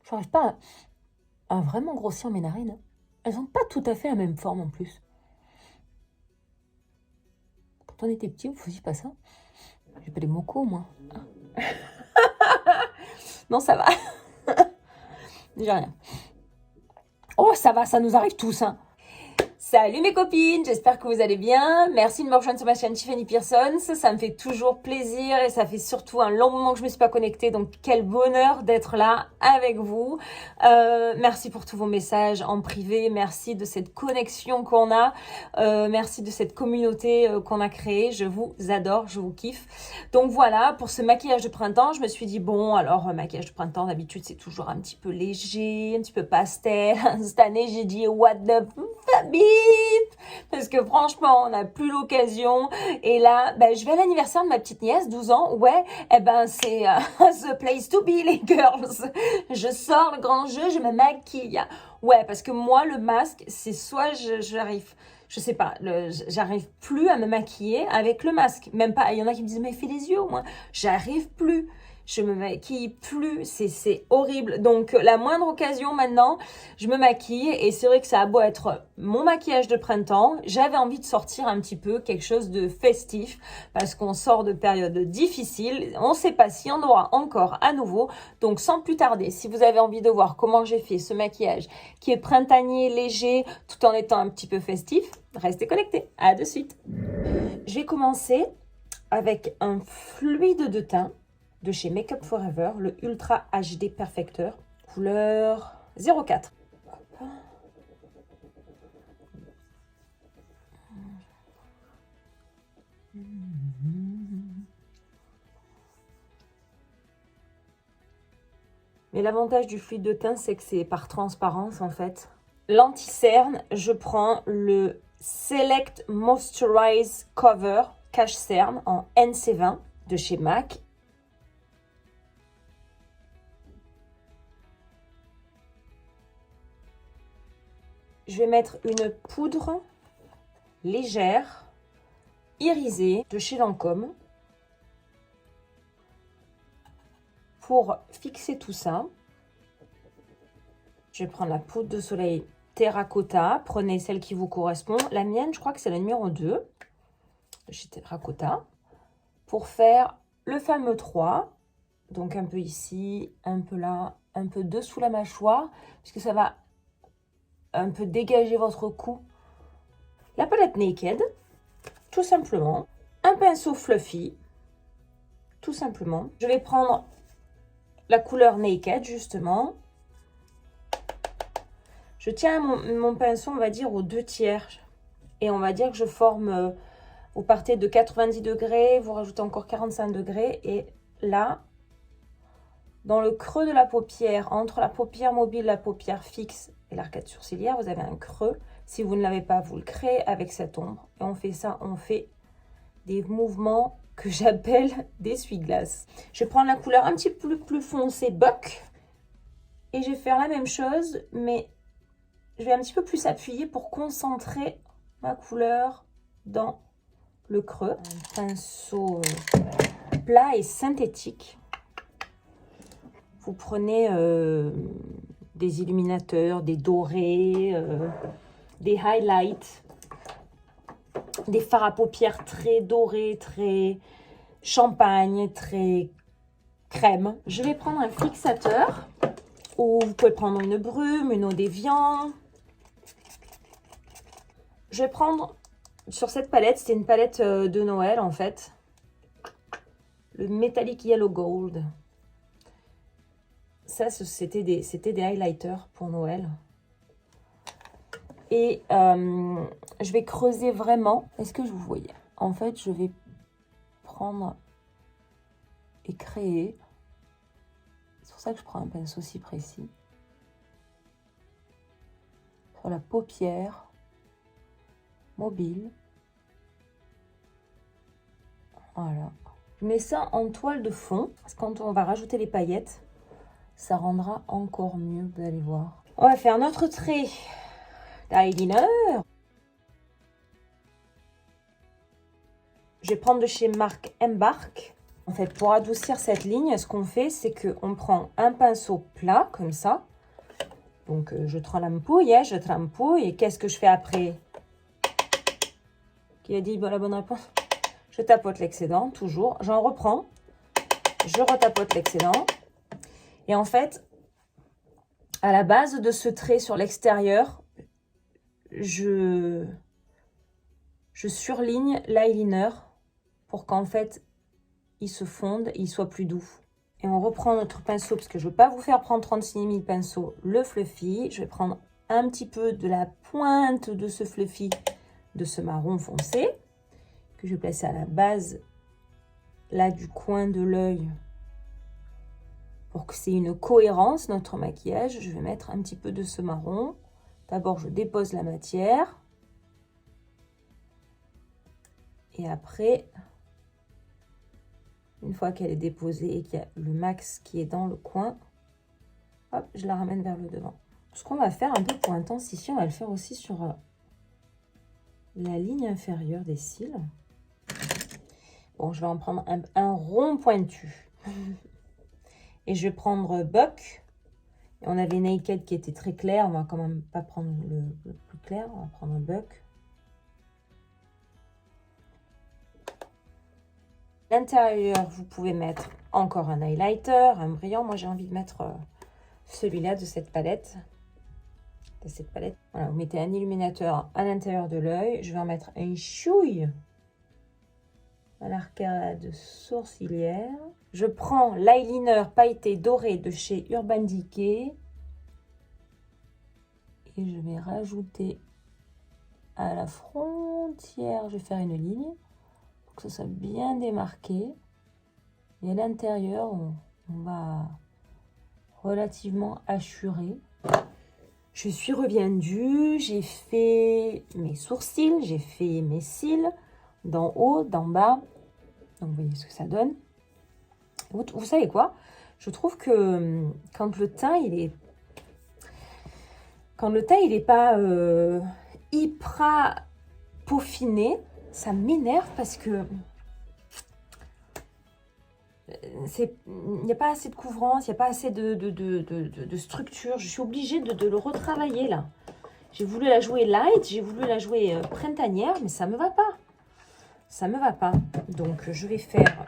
Je n'arrive pas à vraiment grossir mes narines. Elles n'ont pas tout à fait la même forme en plus. Quand on était petit, vous faisiez pas ça. J'ai pas des mocos, moi. Non, ça va. J'ai rien. Oh, ça va, ça nous arrive tous, hein. Salut mes copines, j'espère que vous allez bien. Merci de me rejoindre sur ma chaîne Tiffany Pearsons. Ça me fait toujours plaisir et ça fait surtout un long moment que je me suis pas connectée. Donc quel bonheur d'être là avec vous. Merci pour tous vos messages en privé. Merci de cette connexion qu'on a. Merci de cette communauté qu'on a créée. Je vous adore, je vous kiffe. Donc voilà, pour ce maquillage de printemps, je me suis dit bon, alors maquillage de printemps, d'habitude c'est toujours un petit peu léger, un petit peu pastel. Cette année j'ai dit what the bip, parce que franchement on n'a plus l'occasion et là je vais à l'anniversaire de ma petite nièce 12 ans, ouais, et c'est the place to be les girls, je sors le grand jeu, je me maquille, ouais, parce que moi le masque c'est soit j'arrive, je sais pas, j'arrive plus à me maquiller avec le masque, même pas, il y en a qui me disent mais fais les yeux au moins, j'arrive plus, je me maquille plus, c'est horrible. Donc la moindre occasion maintenant, je me maquille et c'est vrai que ça a beau être mon maquillage de printemps, j'avais envie de sortir un petit peu quelque chose de festif parce qu'on sort de périodes difficiles, on ne sait pas s'il y en aura encore à nouveau. Donc sans plus tarder, si vous avez envie de voir comment j'ai fait ce maquillage qui est printanier, léger, tout en étant un petit peu festif, restez connectés. À de suite. Je vais commencer avec un fluide de teint de chez Make Up For Ever, le Ultra HD Perfecteur, couleur 04. Mais l'avantage du fluide de teint, c'est que c'est par transparence en fait. L'anti-cerne, je prends le Select Moisturize Cover Cache Cerne en NC20 de chez MAC. Je vais mettre une poudre légère, irisée de chez Lancôme pour fixer tout ça. Je vais prendre la poudre de soleil Terracotta. Prenez celle qui vous correspond. La mienne, je crois que c'est la numéro 2 de chez Terracotta. Pour faire le fameux 3. Donc un peu ici, un peu là, un peu dessous la mâchoire. Puisque ça va un peu dégager votre cou. La palette Naked, tout simplement. Un pinceau fluffy, tout simplement. Je vais prendre la couleur Naked, justement. Je tiens mon pinceau, on va dire, aux 2/3. Et on va dire que je forme, vous partez de 90 degrés, vous rajoutez encore 45 degrés. Et là, dans le creux de la paupière, entre la paupière mobile, la paupière fixe et l'arcade sourcilière, vous avez un creux. Si vous ne l'avez pas, vous le créez avec cette ombre. Et on fait ça, on fait des mouvements que j'appelle des essuie-glaces. Je vais prendre la couleur un petit peu plus foncée, Buck. Et je vais faire la même chose, mais je vais un petit peu plus appuyer pour concentrer ma couleur dans le creux. Un pinceau plat et synthétique. Vous prenez des illuminateurs, des dorés, des highlights, des fards à paupières très dorés, très champagne, très crème. Je vais prendre un fixateur ou vous pouvez prendre une brume, une eau déviant. Je vais prendre sur cette palette, c'était une palette de Noël en fait, le Metallic Yellow Gold. Ça, c'était des highlighters pour Noël. Et je vais creuser vraiment. Est-ce que je vous voyez? En fait, je vais prendre et créer. C'est pour ça que je prends un pinceau si précis. Sur la paupière mobile. Voilà. Je mets ça en toile de fond. Parce que quand on va rajouter les paillettes, ça rendra encore mieux, vous allez voir. On va faire notre trait d'eyeliner. Je vais prendre de chez marque Embark En fait, pour adoucir cette ligne, ce qu'on fait, c'est qu'on prend un pinceau plat, comme ça. Donc, je trempouille, je trempouille. Et qu'est-ce que je fais après? Qui a dit la bonne réponse? Je tapote l'excédent, toujours. J'en reprends. Je retapote l'excédent. Et en fait, à la base de ce trait sur l'extérieur, je surligne l'eyeliner pour qu'en fait, il se fonde et il soit plus doux. Et on reprend notre pinceau, parce que je ne veux pas vous faire prendre 36 000 pinceaux, le fluffy. Je vais prendre un petit peu de la pointe de ce fluffy, de ce marron foncé, que je vais placer à la base, là, du coin de l'œil. Pour que c'est une cohérence, notre maquillage, je vais mettre un petit peu de ce marron. D'abord, je dépose la matière. Et après, une fois qu'elle est déposée et qu'il y a le max qui est dans le coin, hop, je la ramène vers le devant. Ce qu'on va faire un peu pour intensifier, on va le faire aussi sur la ligne inférieure des cils. Bon, je vais en prendre un rond pointu. Et je vais prendre Buck. On avait Naked qui était très clair. On va quand même pas prendre le plus clair. On va prendre un Buck. L'intérieur, vous pouvez mettre encore un highlighter, un brillant. Moi, j'ai envie de mettre celui-là de cette palette. Voilà, vous mettez un illuminateur à l'intérieur de l'œil. Je vais en mettre un chouille à l'arcade sourcilière. Je prends l'eyeliner pailleté doré de chez Urban Decay. Et je vais rajouter à la frontière. Je vais faire une ligne pour que ça soit bien démarqué. Et à l'intérieur, on va relativement hachurer. Je suis reviendue, j'ai fait mes sourcils, j'ai fait mes cils d'en haut, d'en bas. Donc, vous voyez ce que ça donne. Vous savez quoi? Je trouve que quand le teint, il est pas hyper peaufiné, ça m'énerve parce que il n'y a pas assez de couvrance, il n'y a pas assez de structure. Je suis obligée de le retravailler là. J'ai voulu la jouer light, j'ai voulu la jouer printanière, mais ça ne me va pas. Ça ne me va pas. Donc, je vais faire...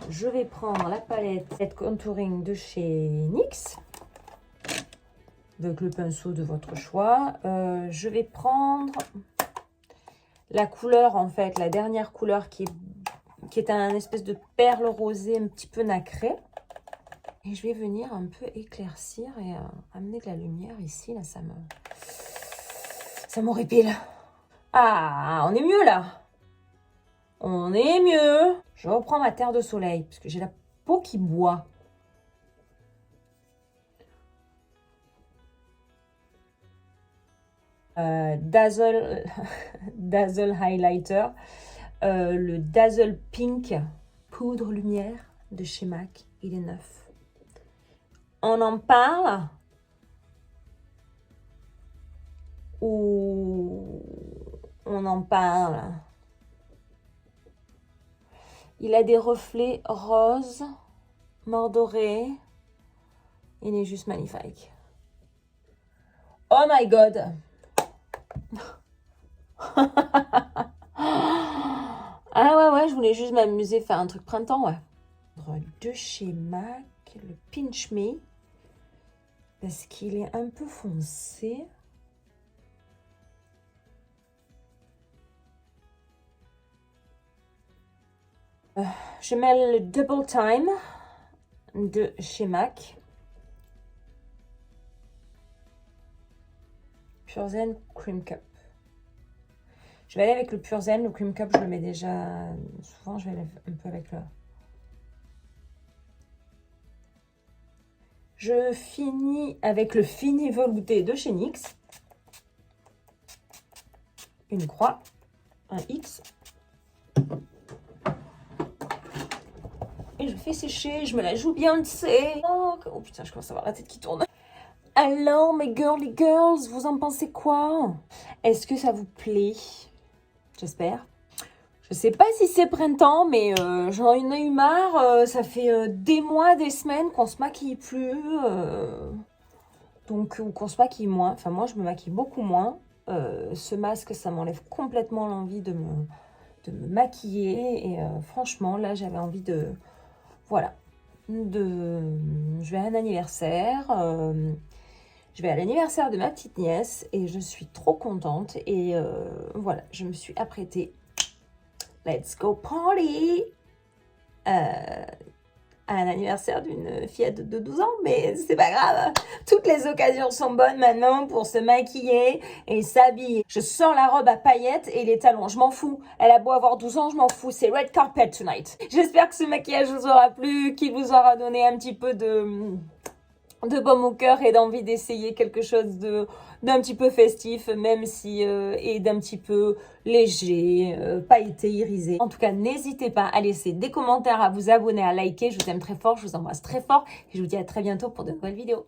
je vais prendre la palette contouring de chez NYX. Avec le pinceau de votre choix. Je vais prendre la couleur, en fait, la dernière couleur qui est un espèce de perle rosée un petit peu nacré. Et je vais venir un peu éclaircir et amener de la lumière ici. Là, ça m'horripile. Ah, on est mieux là. On est mieux. Je reprends ma terre de soleil parce que j'ai la peau qui boit. Dazzle Highlighter. Le Dazzle Pink Poudre Lumière de chez MAC. Il est neuf. On en parle ou on en parle? Il a des reflets roses, mordorés. Il est juste magnifique. Oh my god! Ah ouais, je voulais juste m'amuser, faire un truc printemps, ouais. De chez MAC, le Pinch Me, parce qu'il est un peu foncé. Je mets le Double Time de chez MAC. Pure Zen Cream Cup. Je vais aller avec le Pure Zen. Le Cream Cup, je le mets déjà souvent. Je vais aller un peu avec le... Je finis avec le Fini Velouté de chez NYX. Une croix, un X. Et je fais sécher, je me la joue bien, tu sais. Oh putain, je commence à avoir la tête qui tourne. Alors, mes girly girls, vous en pensez quoi? Est-ce que ça vous plaît? J'espère. Je sais pas si c'est printemps, mais j'en ai eu marre. Ça fait des mois, des semaines qu'on se maquille plus. Donc, ou qu'on se maquille moins. Enfin, moi, je me maquille beaucoup moins. Ce masque, ça m'enlève complètement l'envie de me maquiller. Et franchement, là, j'avais envie de... Voilà. Je vais à un anniversaire. Je vais à l'anniversaire de ma petite nièce. Et je suis trop contente. Et voilà, je me suis apprêtée. Let's go party! À un anniversaire d'une fillette de 12 ans, mais c'est pas grave. Toutes les occasions sont bonnes maintenant pour se maquiller et s'habiller. Je sors la robe à paillettes et les talons, je m'en fous. Elle a beau avoir 12 ans, je m'en fous. C'est red carpet tonight. J'espère que ce maquillage vous aura plu, qu'il vous aura donné un petit peu de baume au cœur et d'envie d'essayer quelque chose d'un petit peu festif, même si et d'un petit peu léger, pailleté, irisé. En tout cas, n'hésitez pas à laisser des commentaires, à vous abonner, à liker. Je vous aime très fort, je vous embrasse très fort et je vous dis à très bientôt pour de nouvelles vidéos.